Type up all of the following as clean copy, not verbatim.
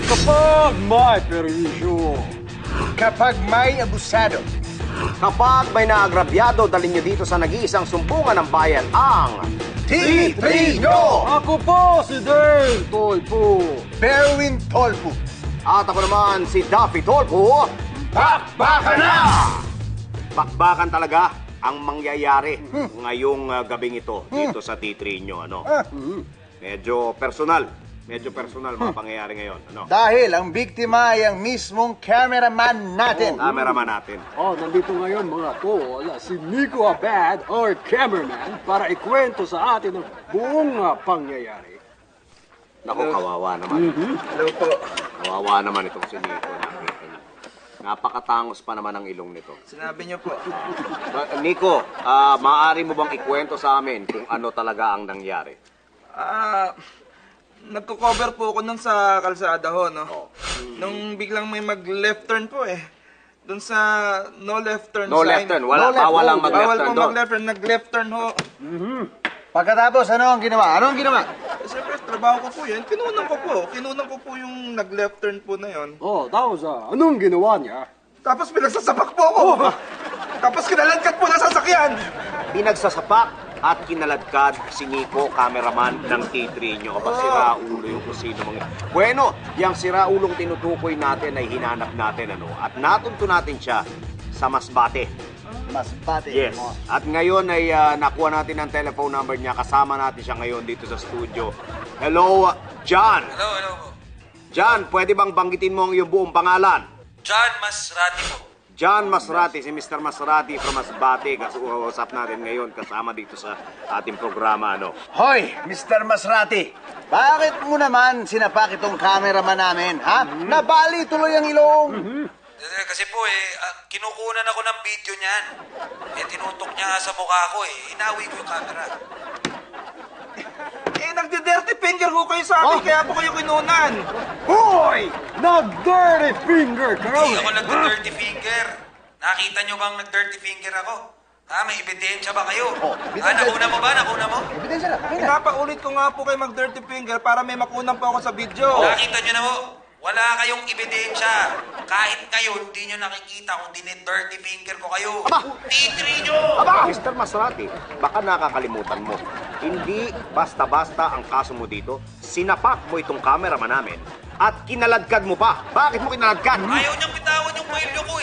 Kapag may perwisyo. Kapag may abusado. Kapag may naagrabyado, dalhin nyo dito sa nag-iisang sumpungan ng bayan ang T3 nyo! Ako po si Dave Tolpo. Berwin Tolpo. At ako naman si Daffy Tolpo. Bakbaka na! Bakbakan talaga ang mangyayari ngayong gabing ito dito sa T3 nyo. Ano? Medyo personal. Medyo personal mga pangyayari ngayon. Ano? Dahil ang biktima ay ang mismong cameraman natin. Cameraman natin. Oh, nandito ngayon mga tol, si Nico Abad, our cameraman, para ikwento sa atin ang buong pangyayari. Naku, kawawa naman. Hello po. Kawawa naman itong si Nico. Nakita niyo. Napakatangos pa naman ang ilong nito. Sinabi niyo po. Nico, maaari mo bang ikwento sa amin kung ano talaga ang nangyari? Nagko-cover po ako nun sa kalsada ho, no? Nung biglang may mag-left turn po eh. Doon sa no left turn No sign. left turn. Bawal lang mag-left Bawal turn po doon. mag-left turn. Nag-left turn ho. Pagkatapos, ano ang ginawa? Ano ang ginawa? Siyempre, trabaho ko po yun. Kinunan ko po. Kinunan ko po yung nag-left turn po na yun. Oh, tapos anong ginawa niya? Tapos pinagsasapak po ako. Tapos kinaladkad po na sasakyan. Pinagsasapak at kinaladkad si Nico, cameraman ng T3 nyo. Kapag siraulo yung kung sino mga... Bueno, yung siraulong tinutukoy natin ay hinanap natin, ano? At natunto natin siya sa Masbate. Mas bate. Yes. At ngayon ay nakuha natin ang telephone number niya. Kasama natin siya ngayon dito sa studio. Hello, John. Hello po. John, pwede bang banggitin mo ang iyong buong pangalan? John Masrati po. John Masrati, si Mr. Masrati from Masbate. Usap natin ngayon kasama dito sa ating programa, ano? Hoy, Mr. Masrati. Bakit mo naman sinapak itong cameraman namin, ha? Nabali tuloy ang ilong. Kasi po kinukunan ako ng video niyan. Tinutok niya nga sa mukha ko Inawi ko yung camera. Nagdi-dirty finger ho kayo sa akin. Kaya po kayo kinunan. Hoy! Nag-dirty finger ka raw! Hindi ako nag-dirty finger. Nakita niyo bang nag-dirty finger ako? May ebidensya ba kayo? Nakuna mo ba? Nakuna mo? Ebidensya lang. Pinapaulit ko nga po kayo mag-dirty finger para may makunan po ako sa video. Nakita niyo na mo? Wala kayong ebidensya. Kahit ngayon, hindi nyo nakikita kung dinid-dirty finger ko kayo. T3 nyo! Mr. Masrati, baka nakakalimutan mo. Hindi basta-basta ang kaso mo dito. Sinapak mo itong cameraman namin at kinaladkad mo pa. Bakit mo kinaladkad? Ayaw niyang bitawan yung kwelyo ko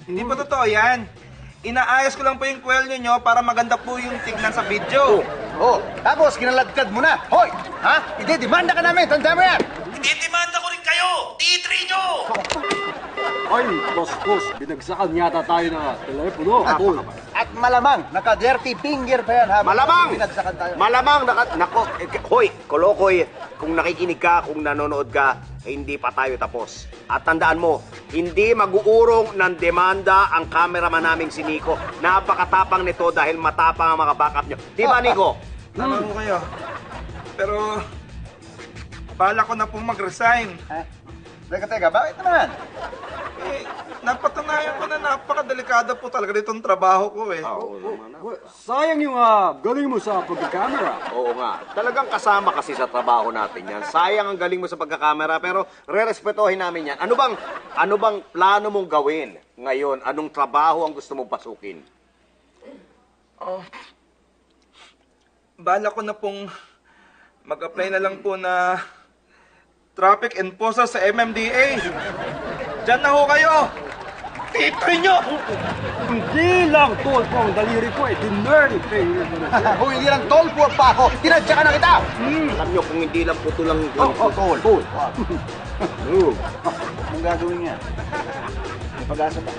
Hindi pa totoo yan. Inaayos ko lang po yung kwelyo nyo para maganda po yung tignan sa video. Tapos kinaladkad mo na. Hoy, ha? Idedemanda ka namin. Tanda mo yan. Didemanda ko rin kayo! T3 nyo! Ay, boss, binagsakan yata tayo ng telepono. At malamang, naka-dirty finger pa yan, ha? Malamang! Pinagsakan tayo. Malamang! Nako, hoy, Kolokoy, kung nakikinig ka, kung nanonood ka, hindi pa tayo tapos. At tandaan mo, hindi mag-uurong ng demanda ang cameraman naming si Nico. Napakatapang nito dahil matapang ang mga backup nyo. Di ba, Nico? Tama po kayo. Pero, bala ko na pong mag-resign. Teka, bakit naman? Napatunayan ko na napakadelikado po talaga ditong trabaho ko Sayang yung galing mo sa pagkakamera. Oo nga. Talagang kasama kasi sa trabaho natin yan. Sayang ang galing mo sa pagkakamera, pero re-respetohin namin yan. Ano bang plano mong gawin ngayon? Anong trabaho ang gusto mong pasukin? Bala ko na pong mag-apply na lang po na traffic enforcer sa MMDA. Diyan na ho kayo! T3 nyo! Hindi lang Tolpo ang daliri ko dirty finger mo na. Kung hindi lang tolpo at pako, tinadya ka na kita! Alam nyo, kung hindi lang puto lang... Tol. Anong gagawin niya? May pag-asa pa.